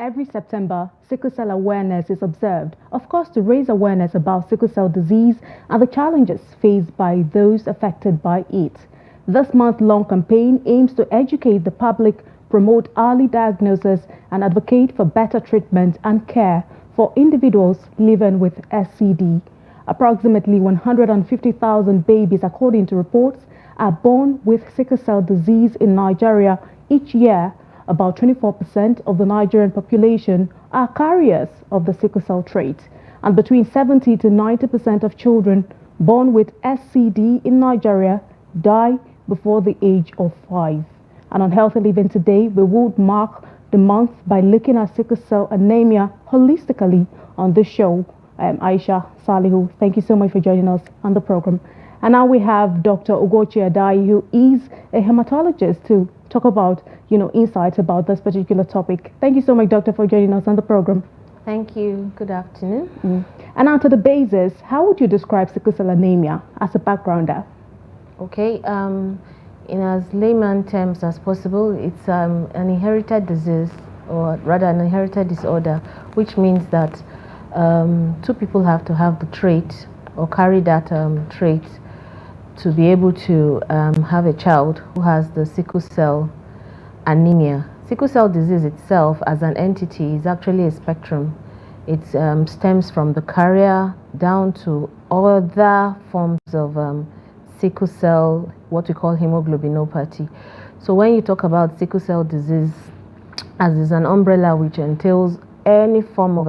Every September, Sickle Cell Awareness is observed, of course, to raise awareness about sickle cell disease and the challenges faced by those affected by it. This month-long campaign aims to educate the public, promote early diagnosis, and advocate for better treatment and care for individuals living with SCD. Approximately 150,000 babies, according to reports, are born with sickle cell disease in Nigeria each year. About 24% of the Nigerian population are carriers of the sickle cell trait, and between 70 to 90% of children born with SCD in Nigeria die before the age of 5. And on Healthy Living today, we would mark the month by looking at sickle cell anemia holistically on this show. Aisha, Salihu, thank you so much for joining us on the program. And now we have Dr. Ugochi Adai, who is a hematologist, to talk about, insights about this particular topic. Thank you so much, Doctor, for joining us on the program. Thank you. Good afternoon. And now to the basis, how would you describe sickle cell anemia as a backgrounder? Okay. In as layman terms as possible, it's an inherited disease, or rather an inherited disorder, which means that two people have to have the trait or carry that trait to be able to have a child who has the sickle cell anemia. Sickle cell disease itself as an entity is actually a spectrum. It stems from the carrier down to other forms of sickle cell, what we call hemoglobinopathy. So when you talk about sickle cell disease, as is an umbrella which entails any form of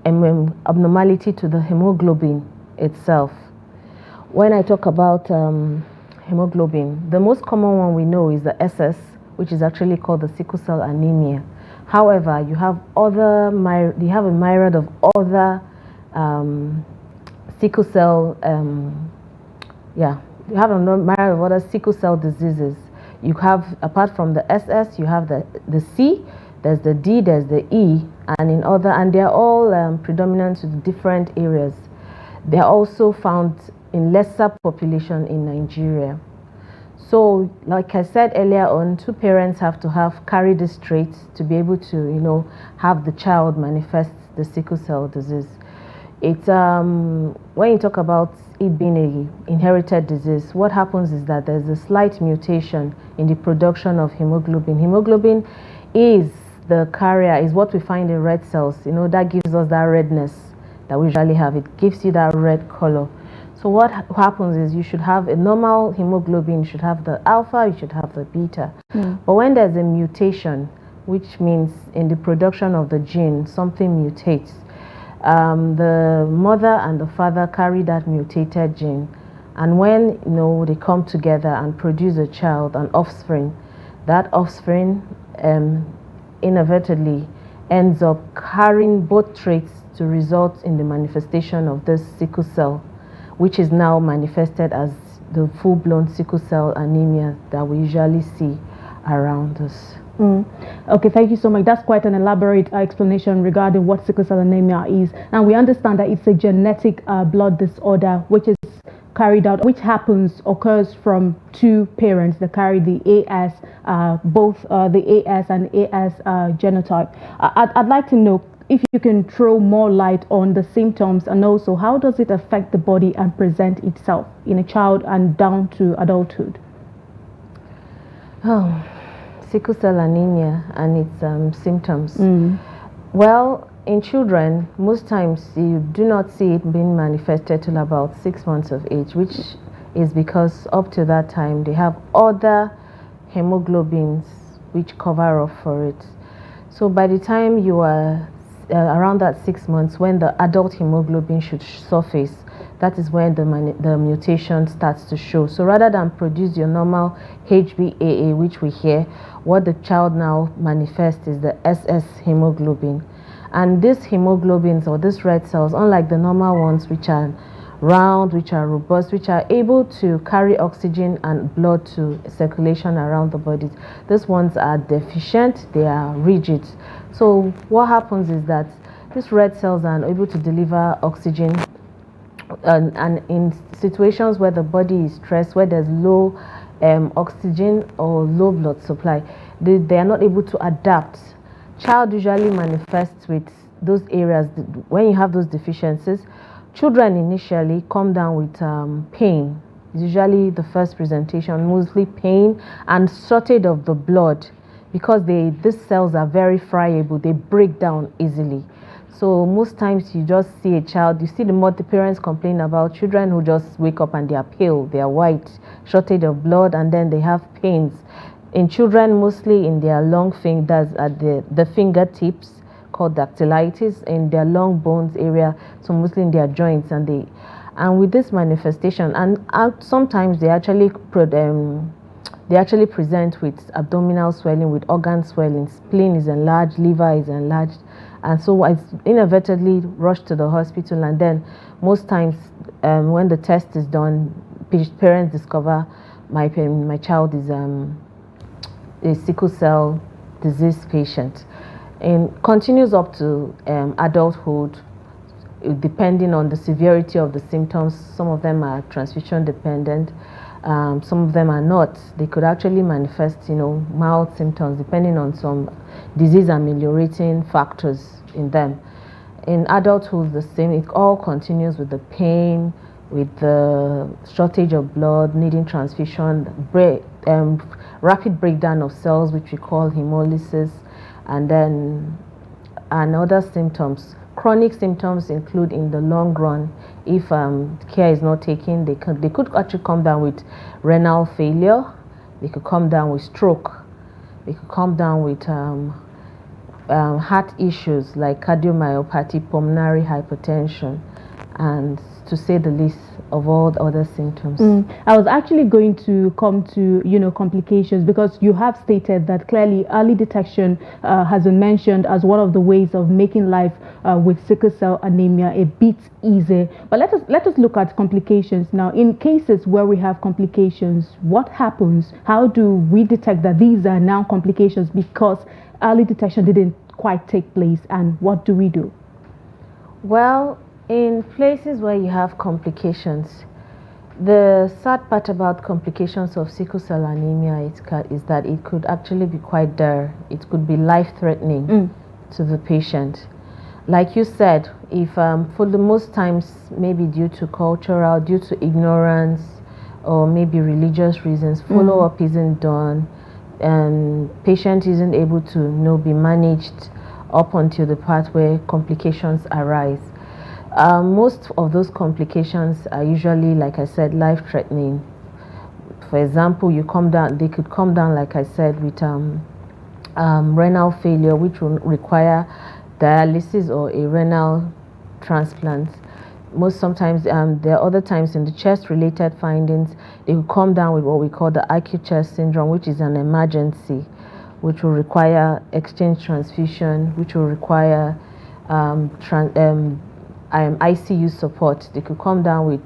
abnormality to the hemoglobin itself. When I talk about hemoglobin, the most common one we know is the SS, which is actually called the sickle cell anemia. However, you have a myriad of other sickle cell, you have a myriad of other sickle cell diseases. You have, apart from the SS, you have the C, there's the D, there's the E, and they're all predominant to different areas. They're also found in lesser population in Nigeria. So, like I said earlier on, two parents have to carry this trait to be able to, have the child manifest the sickle cell disease. It's when you talk about it being an inherited disease, what happens is that there's a slight mutation in the production of hemoglobin. Hemoglobin is the carrier, is what we find in red cells. That gives us that redness that we usually have. It gives you that red color. So what happens is you should have a normal hemoglobin, you should have the alpha, you should have the beta. But when there's a mutation, which means in the production of the gene, something mutates, the mother and the father carry that mutated gene. And when they come together and produce a child, an offspring, that offspring inadvertently ends up carrying both traits to result in the manifestation of this sickle cell, which is now manifested as the full-blown sickle cell anemia that we usually see around us. Okay, thank you so much. That's quite an elaborate explanation regarding what sickle cell anemia is. And we understand that it's a genetic blood disorder which is carried out, which occurs from two parents that carry the AS, both the AS and AS genotype. I'd like to know if you can throw more light on the symptoms, and also how does it affect the body and present itself in a child and down to adulthood? Sickle cell anemia and its symptoms. Well, in children, most times you do not see it being manifested till about 6 months of age, which is because up to that time they have other hemoglobins which cover up for it. So by the time you are around that 6 months, when the adult hemoglobin should surface, that is when the mutation starts to show. So rather than produce your normal HbAA, which we hear, what the child now manifests is the SS hemoglobin. And these hemoglobins, or these red cells, unlike the normal ones, which are round, which are robust, which are able to carry oxygen and blood to circulation around the body, these ones are deficient, they are rigid. So what happens is that these red cells are unable to deliver oxygen, and in situations where the body is stressed, where there's low oxygen or low blood supply, they are not able to adapt child usually manifests with those areas. When you have those deficiencies, children initially come down with pain. It's usually the first presentation, mostly pain and shortage of the blood, because these cells are very friable, they break down easily. So most times you just see a child, you see the parents complain about children who just wake up and they are pale, they are white, shortage of blood, and then they have pains. In children, mostly in their long fingers at the fingertips, called dactylitis, in their long bones area, so mostly in their joints, and with this manifestation, and sometimes they actually present with abdominal swelling, with organ swelling, spleen is enlarged, liver is enlarged, and so it's inadvertently rushed to the hospital. And then most times when the test is done, parents discover my child is a sickle cell disease patient, and continues up to adulthood, depending on the severity of the symptoms. Some of them are transfusion dependent, some of them are not. They could actually manifest, mild symptoms depending on some disease ameliorating factors in them. In adulthood, the same. It all continues with the pain, with the shortage of blood, needing transfusion, rapid breakdown of cells, which we call hemolysis, and then other symptoms. Chronic symptoms include, in the long run, if care is not taken, they could actually come down with renal failure, they could come down with stroke, they could come down with heart issues like cardiomyopathy, pulmonary hypertension, and to say the least of all the other symptoms. I was actually going to come to complications, because you have stated that clearly early detection has been mentioned as one of the ways of making life with sickle cell anemia a bit easier. But let us look at complications now. In cases where we have complications, what happens? How do we detect that these are now complications because early detection didn't quite take place, and what do we do? Well, in places where you have complications, the sad part about complications of sickle cell anemia is that it could actually be quite dire. It could be life-threatening to the patient. Like you said, if for the most times, maybe due to cultural, due to ignorance, or maybe religious reasons, follow-up isn't done, and patient isn't able to be managed up until the part where complications arise. Most of those complications are usually, like I said, life-threatening. For example, they could come down, like I said, with renal failure, which will require dialysis or a renal transplant. Sometimes there are other times in the chest-related findings, they will come down with what we call the acute chest syndrome, which is an emergency, which will require exchange transfusion, which will require ICU support. They could come down with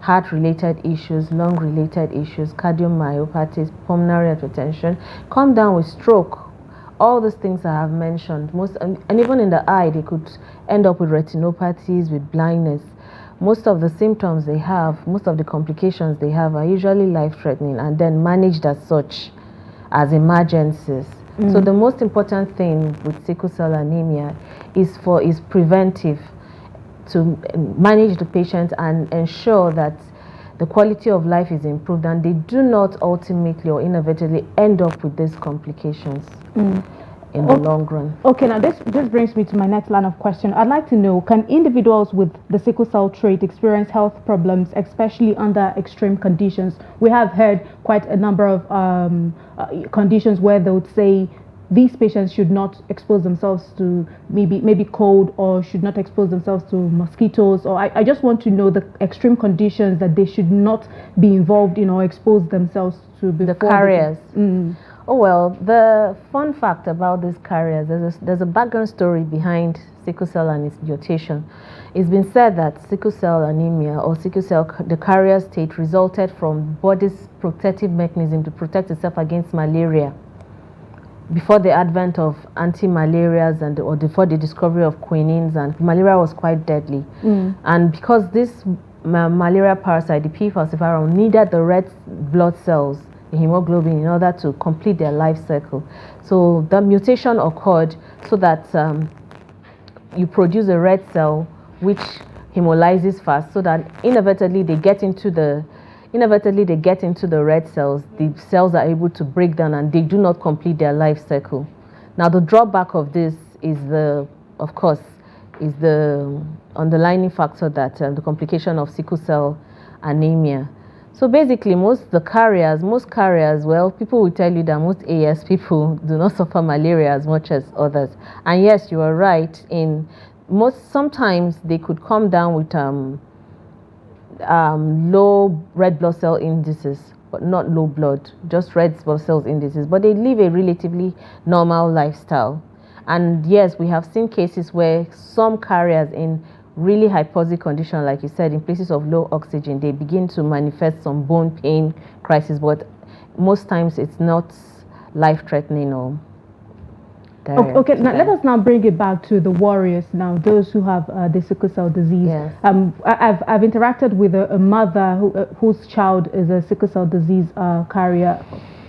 heart-related issues, lung-related issues, cardiomyopathy, pulmonary hypertension, come down with stroke. All those things I have mentioned. And even in the eye, they could end up with retinopathies, with blindness. Most of the symptoms they have, most of the complications they have are usually life-threatening and then managed as such, as emergencies. So the most important thing with sickle cell anemia is preventive, to manage the patient and ensure that the quality of life is improved and they do not ultimately or inadvertently end up with these complications in the long run. Okay, now this brings me to my next line of question. I'd like to know, can individuals with the sickle cell trait experience health problems, especially under extreme conditions? We have heard quite a number of conditions where they would say these patients should not expose themselves to maybe cold, or should not expose themselves to mosquitoes, or I just want to know the extreme conditions that they should not be involved in or expose themselves to before. The carriers. Oh well, the fun fact about these carriers, there's a background story behind sickle cell and its mutation. It's been said that sickle cell anemia or sickle cell, the carrier state, resulted from body's protective mechanism to protect itself against malaria. Before the advent of anti-malarials or before the discovery of quinines, and malaria was quite deadly. And because this malaria parasite, the P. falciparum, needed the red blood cells the hemoglobin in order to complete their life cycle. So the mutation occurred so that you produce a red cell which hemolyzes fast, so that inevitably they get into the red cells. The cells are able to break down and they do not complete their life cycle. Now the drawback of this is the underlying factor that the complication of sickle cell anemia. So basically, most carriers, well, people will tell you that most AS people do not suffer malaria as much as others. And yes, you are right. Sometimes they could come down with low red blood cell indices, but not low blood, just red blood cells indices. But they live a relatively normal lifestyle. And yes, we have seen cases where some carriers in really hypoxic condition, like you said, in places of low oxygen, they begin to manifest some bone pain crisis, but most times it's not life-threatening or direct. Okay, now let us now bring it back to the warriors now, those who have the sickle cell disease. Yes. I've interacted with a mother whose child is a sickle cell disease carrier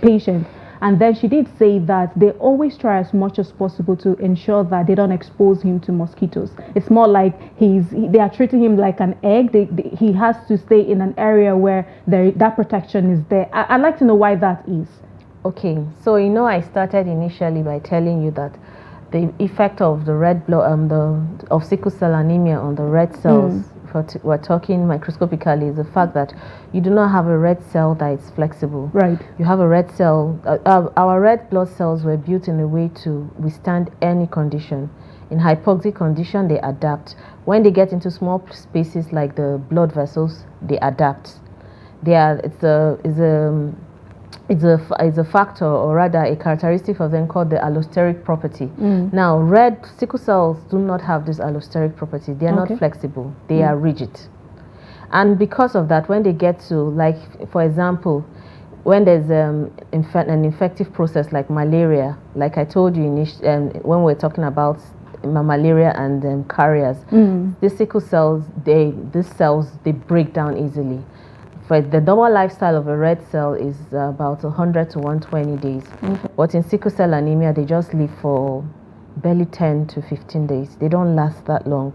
patient. And then she did say that they always try as much as possible to ensure that they don't expose him to mosquitoes. It's more like they are treating him like an egg. He has to stay in an area where that protection is there. I'd like to know why that is. Okay, so I started initially by telling you that the effect of the red blood, of sickle cell anemia on the red cells, we're talking microscopically, is the fact that you do not have a red cell that is flexible. Right. You have a red cell. Our red blood cells were built in a way to withstand any condition. In hypoxic condition, they adapt. When they get into small spaces like the blood vessels, they adapt. It's a factor, or rather a characteristic of them, called the allosteric property. Now, red sickle cells do not have this allosteric property. They are not flexible. They are rigid. And because of that, when they get to, like, for example, when there's an infective process like malaria, like I told you when we're talking about malaria and carriers, the sickle cells, these cells break down easily. For the normal lifestyle of a red cell is about 100 to 120 days. But in sickle cell anemia, they just live for barely 10 to 15 days. They don't last that long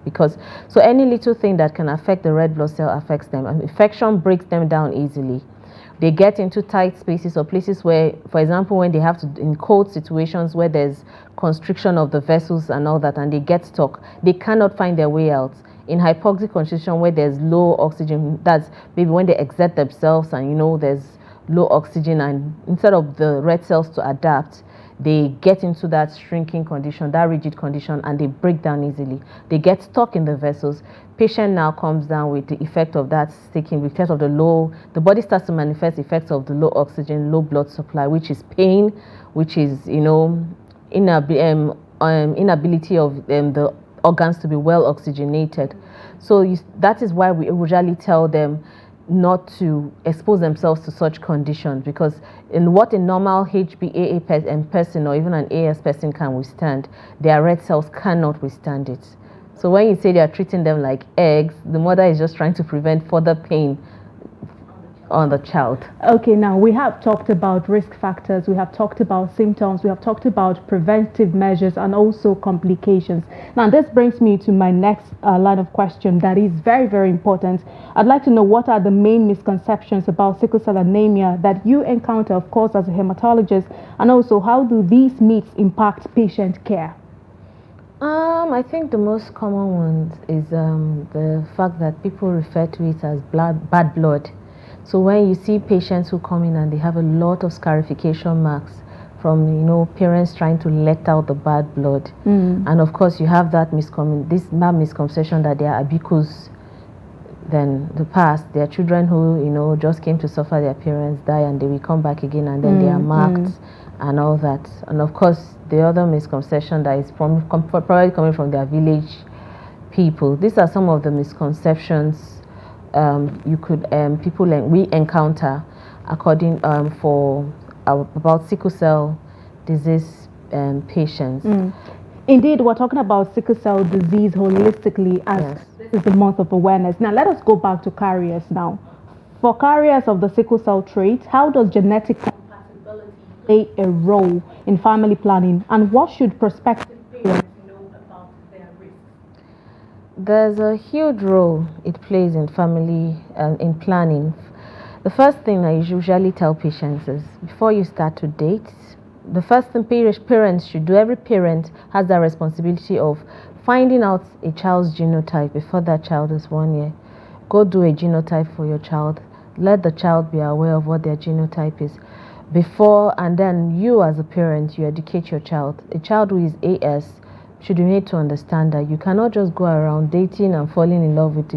so any little thing that can affect the red blood cell affects them. Infection breaks them down easily. They get into tight spaces or places where, for example, when they have to, in cold situations where there's constriction of the vessels and all that, and they get stuck, they cannot find their way out. In hypoxic condition where there's low oxygen, that's maybe when they exert themselves and there's low oxygen, and instead of the red cells to adapt, they get into that shrinking condition, that rigid condition, and they break down easily. They get stuck in the vessels. Patient now comes down with the effect of that sticking, because of the body starts to manifest effects of the low oxygen, low blood supply, which is pain, which is inability of the organs to be well oxygenated. So that is why we usually tell them not to expose themselves to such conditions, because in what a normal HbA person or even an AS person can withstand, their red cells cannot withstand it. So when you say they are treating them like eggs, the mother is just trying to prevent further pain on the child. Okay, now we have talked about risk factors, we have talked about symptoms, we have talked about preventive measures and also complications. Now this brings me to my next line of question that is very, very important. I'd like to know, what are the main misconceptions about sickle cell anemia that you encounter, of course, as a hematologist, and also how do these myths impact patient care? I think the most common one is the fact that people refer to it as bad blood. So when you see patients who come in and they have a lot of scarification marks from parents trying to let out the bad blood, and of course you have that misconception that they are abused. Then the past, there are children who just came to suffer, their parents die and they will come back again, and then they are marked and all that. And of course the other misconception that is probably coming from their village people. These are some of the misconceptions we encounter about sickle cell disease patients. Indeed, we're talking about sickle cell disease holistically, as this is the month of awareness. Now let us go back to carriers now. For carriers of the sickle cell trait, how does genetic play a role in family planning, and what should prospective parents know about their risks? There's a huge role it plays in family in planning. The first thing I usually tell patients is before you start to date, the first thing parents should do, every parent has the responsibility of finding out a child's genotype before that child is 1 year. Go do a genotype for your child. Let the child be aware of what their genotype is before, and then you as a parent, you educate your child. A child who is AS should be made to understand that you cannot just go around dating and falling in love with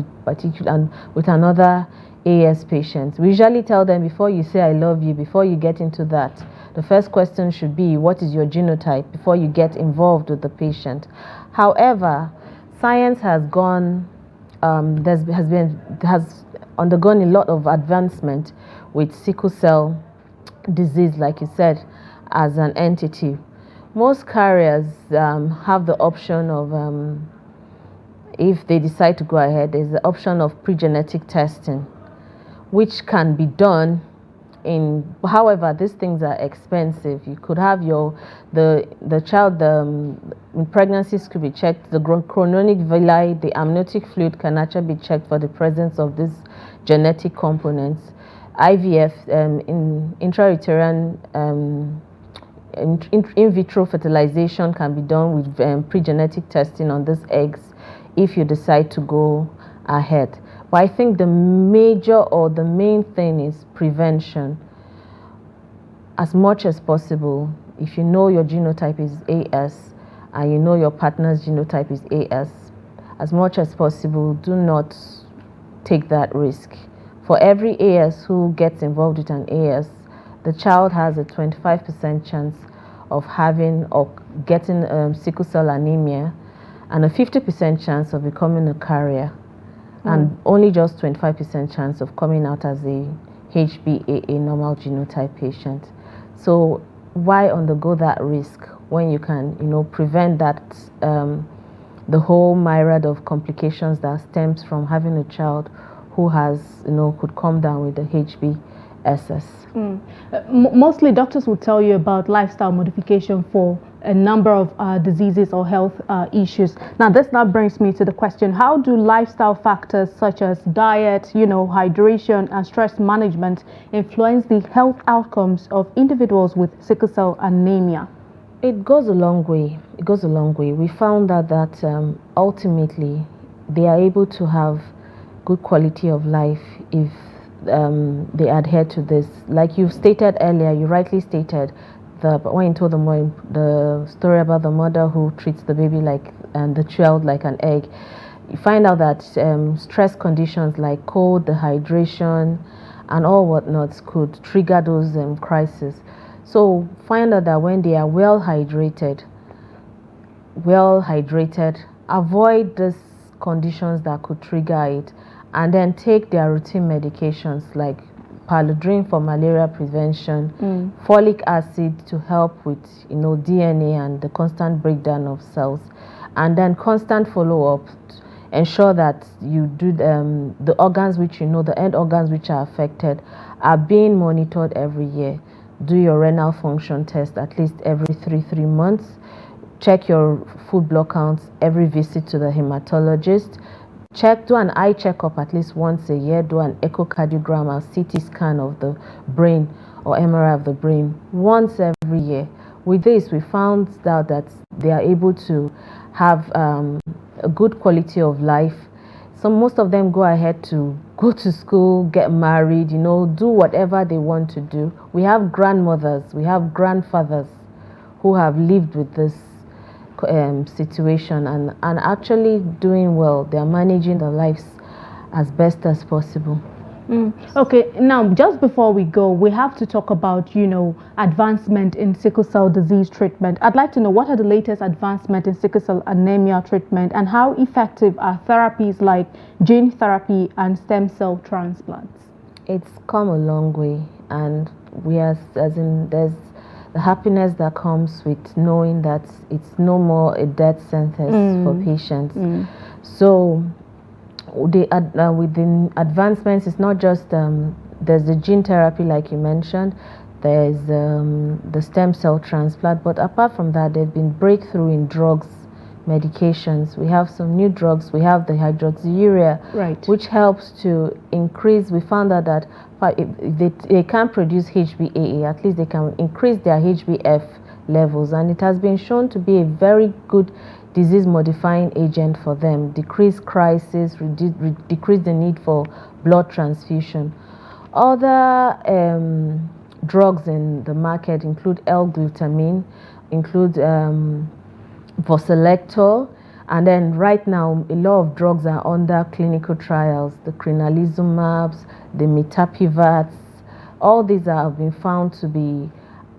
with another AS patient. We usually tell them before you say I love you, before you get into that, the first question should be what is your genotype before you get involved with the patient. However, science has has undergone a lot of advancement with sickle cell disease, like you said, as an entity. Most carriers have the option of, if they decide to go ahead, there's the option of pre-genetic testing, which can be done however, these things are expensive. You could have the child, in pregnancies could be checked, the chorionic villi, the amniotic fluid can actually be checked for the presence of these genetic components. IVF, intrauterine in vitro fertilization can be done with pre-genetic testing on these eggs if you decide to go ahead. But I think the major or the main thing is prevention. As much as possible, if you know your genotype is AS and you know your partner's genotype is AS, as much as possible, do not take that risk. For every AS who gets involved with an AS, the child has a 25% chance of having or getting sickle cell anemia and a 50% chance of becoming a carrier, and only just 25% chance of coming out as a HbA normal genotype patient. So why undergo that risk when you can, prevent that, the whole myriad of complications that stems from having a child who has, could come down with the HbSS. Mostly doctors will tell you about lifestyle modification for a number of diseases or health issues. Now this now brings me to the question, how do lifestyle factors such as diet, hydration and stress management influence the health outcomes of individuals with sickle cell anemia? It goes a long way. It goes a long way. We found out that ultimately they are able to have good quality of life if they adhere to this. Like you stated earlier, you rightly stated, when you told the story about the mother who treats the baby and the child like an egg, you find out that stress conditions like cold, dehydration, and all whatnots could trigger those crises. So find out that when they are well hydrated, avoid these conditions that could trigger it, and then take their routine medications like Paludrin for malaria prevention, folic acid to help with DNA and the constant breakdown of cells, and then constant follow-up. Ensure that you do the organs which the end organs which are affected are being monitored every year. Do your renal function test at least every three months. Check your food blood counts every visit to the hematologist. Do an eye checkup at least once a year. Do an echocardiogram or CT scan of the brain or MRI of the brain once every year. With this, we found out that they are able to have a good quality of life. So most of them go ahead to go to school, get married, do whatever they want to do. We have grandmothers, we have grandfathers who have lived with this situation and actually doing well. They are managing their lives as best as possible. Okay, now just before we go, we have to talk about advancement in sickle cell disease treatment. I'd like to know, what are the latest advancements in sickle cell anemia treatment, and how effective are therapies like gene therapy and stem cell transplants? It's come a long way, and there's the happiness that comes with knowing that it's no more a death sentence for patients. So with the advancements, it's not just there's the gene therapy like you mentioned. there's the stem cell transplant. But apart from that, there's been breakthrough in drugs, medications. We have some new drugs. We have the hydroxyurea, right, which helps to increase. We found out that if they can't produce HbAA, at least they can increase their HbF levels, and it has been shown to be a very good disease modifying agent for them. Decrease crisis, decrease the need for blood transfusion. Other drugs in the market include L-glutamine, include Voselector, and then right now a lot of drugs are under clinical trials. The crenalizumabs, the mitapivats, all these have been found to be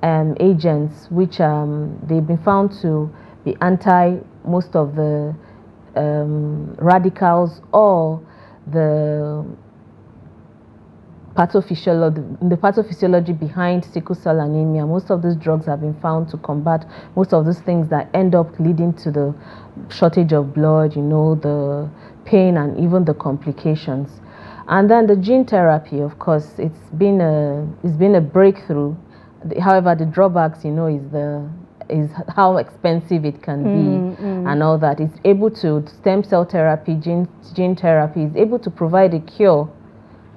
agents which they've been found to be anti most of the radicals or the pathophysiology behind sickle cell anemia. Most of these drugs have been found to combat most of those things that end up leading to the shortage of blood, you know, the pain and even the complications. And then the gene therapy, of course, it's been a breakthrough. However, the drawbacks, you know, is how expensive it can be and all that. It's able to, stem cell therapy, gene therapy is able to provide a cure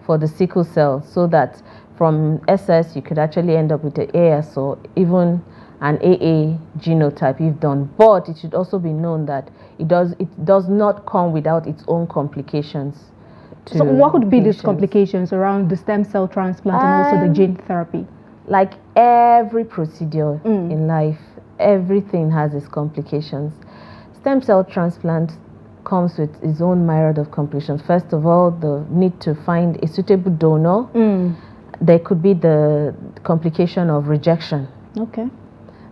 for the sickle cell, so that from SS you could actually end up with the AS or even an AA genotype if done. But it should also be known that it does not come without its own complications. So what would be these complications around the stem cell transplant and also the gene therapy? Like every procedure in life, everything has its complications. Stem cell transplant comes with its own myriad of complications. First of all, the need to find a suitable donor. There could be the complication of rejection. Okay.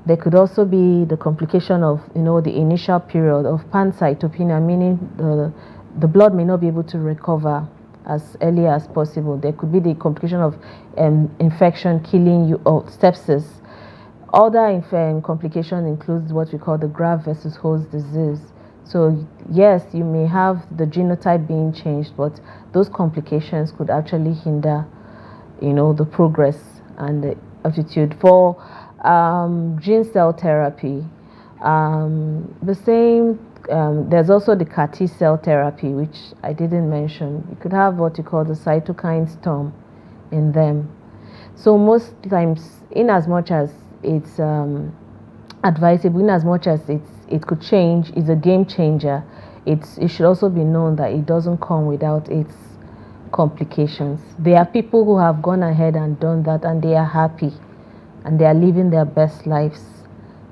There could also be the complication of, you know, the initial period of pancytopenia, meaning the blood may not be able to recover as early as possible. There could be the complication of infection killing you, or sepsis. Other complication includes what we call the graft versus host disease. So yes, you may have the genotype being changed, but those complications could actually hinder, you know, the progress and the aptitude for gene cell therapy. The same. There's also the CAR T cell therapy, which I didn't mention. You could have what you call the cytokine storm in them. So most times, in as much as it's advisable, in as much as it could change, is a game changer, it should also be known that it doesn't come without its complications. There are people who have gone ahead and done that, and they are happy, and they are living their best lives,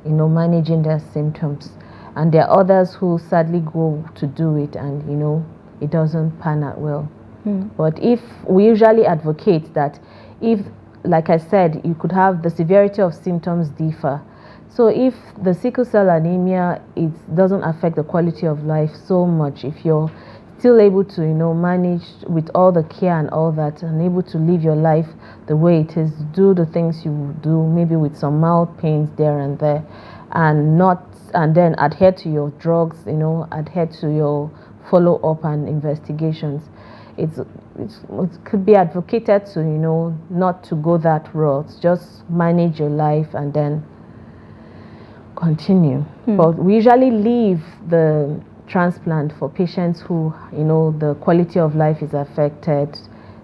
you know, managing their symptoms. And there are others who sadly go to do it, and you know, it doesn't pan out well. But if we usually advocate that, if, like I said, you could have the severity of symptoms differ. So if the sickle cell anemia, it doesn't affect the quality of life so much, if you're still able to, you know, manage with all the care and all that, and able to live your life the way it is, do the things you do, maybe with some mild pains there and there, and then adhere to your drugs, you know, adhere to your follow-up and investigations. It could be advocated to, you know, not to go that route. Just manage your life and then continue. But we usually leave the transplant for patients who, you know, the quality of life is affected,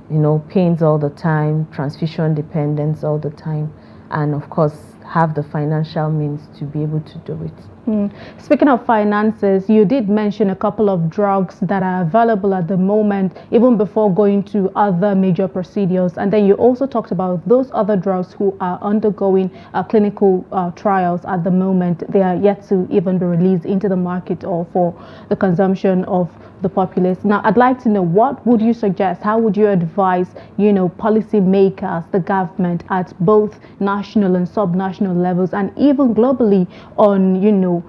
you know, pains all the time, transfusion dependence all the time, and of course have the financial means to be able to do it. Speaking of finances, you did mention a couple of drugs that are available at the moment, even before going to other major procedures. And then you also talked about those other drugs who are undergoing clinical trials at the moment. They are yet to even be released into the market or for the consumption of the populace. Now, I'd like to know, what would you suggest? How would you advise, you know, policy makers, the government at both national and sub-national levels, and even globally, on, you know,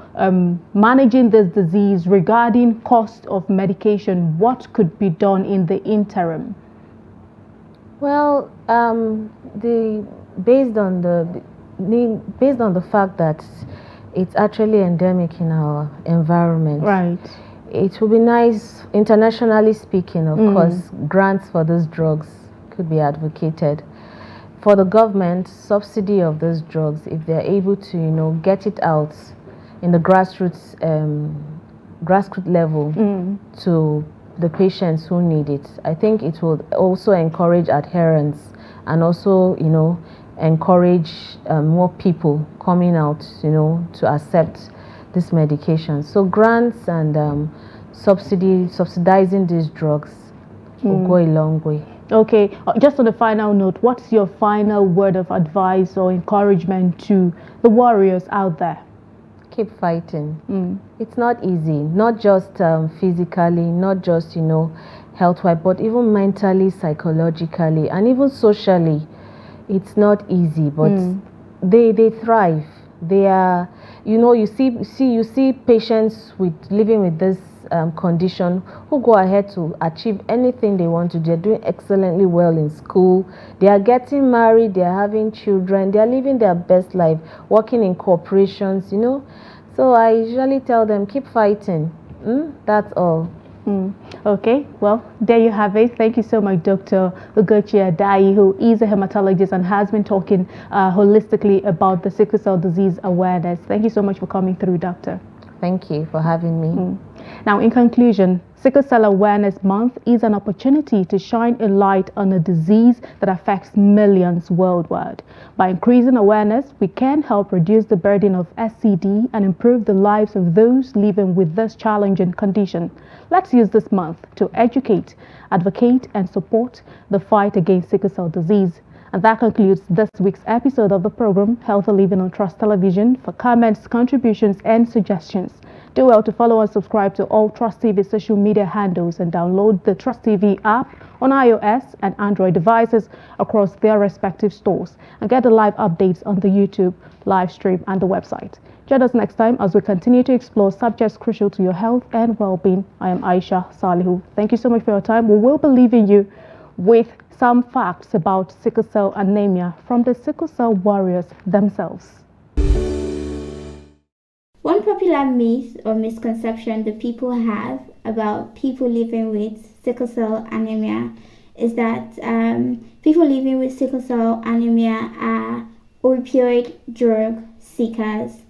managing this disease regarding cost of medication? What could be done in the interim? Well, based on the fact that it's actually endemic in our environment, right? It would be nice, internationally speaking, of course, grants for those drugs could be advocated. for the government, subsidy of those drugs, if they're able to, get it out in the grassroots level to the patients who need it, I think it will also encourage adherence and also, encourage more people coming out, to accept this medication. So grants and subsidizing these drugs will go a long way. Okay, just on the final note, what's your final word of advice or encouragement to the warriors out there? Keep fighting. It's not easy, not just physically, not just, health-wise, but even mentally, psychologically, and even socially. It's not easy, but they thrive. They are, you see patients living with this condition who go ahead to achieve anything they want to do. They're doing excellently well in school. They are getting married. They are having children. They are living their best life, working in corporations. So I usually tell them, keep fighting. That's all. Okay, well, there you have it. Thank you so much, Dr. Ugochi Adai, who is a hematologist and has been talking holistically about the sickle cell disease awareness. Thank you so much for coming through, Doctor. Thank you for having me. Now, in conclusion, Sickle Cell Awareness Month is an opportunity to shine a light on a disease that affects millions worldwide. By increasing awareness, we can help reduce the burden of SCD and improve the lives of those living with this challenging condition. Let's use this month to educate, advocate, and support the fight against sickle cell disease. And that concludes this week's episode of the program, Healthy Living on Trust Television. For comments, contributions, and suggestions, do well to follow and subscribe to all Trust TV social media handles and download the Trust TV app on iOS and Android devices across their respective stores, and get the live updates on the YouTube live stream and the website. Join us next time as we continue to explore subjects crucial to your health and well-being. I am Aisha Salihu. Thank you so much for your time. We will be leaving you with some facts about sickle cell anemia from the sickle cell warriors themselves. One popular myth or misconception that people have about people living with sickle cell anemia is that people living with sickle cell anemia are opioid drug seekers.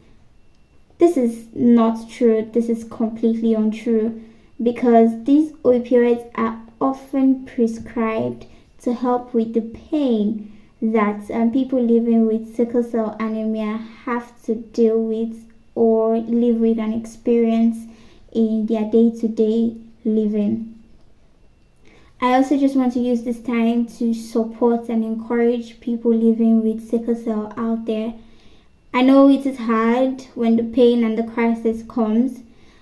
This is not true. This is completely untrue, because these opioids are often prescribed to help with the pain that people living with sickle cell anemia have to deal with or live with and experience in their day-to-day living. I also just want to use this time to support and encourage people living with sickle cell out there. I know it is hard when the pain and the crisis comes.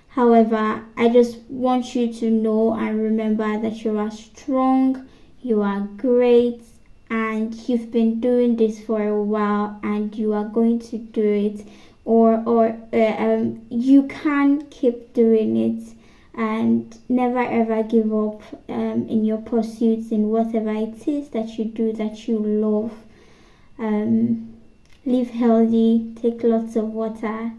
However, I just want you to know and remember that you are strong, you are great, and you've been doing this for a while, and you are going to do it, or you can keep doing it, and never ever give up in your pursuits, in whatever it is that you do that you love. Live healthy, take lots of water,